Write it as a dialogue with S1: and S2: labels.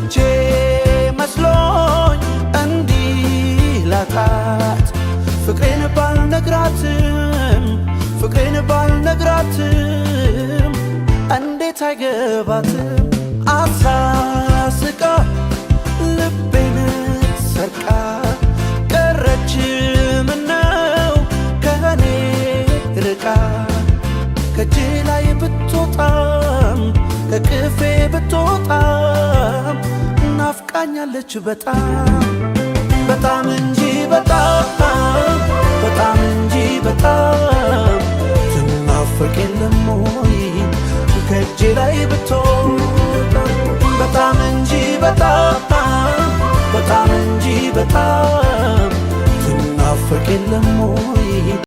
S1: አጥቼ መስሎኝ እንዲህ ላጣት ፍቅሬን ባልነግራትም እንዴት አይገባትም አሳስቃ ልቤን ሰርቃ ቀረች ምነው ከኔ ርቃ ከእጄ ላይ ብትወጣም ከቅፌ ብትወጣም ናፍቃኛለች በጣም እንጂ በጣም እንጂ በጣም ትናፍቅ የለም ወይ ከእጄ ላይ ብትወጣም በጣም እንጂ በጣም እንጂ በጣም ትናፍቅ የለም ወይ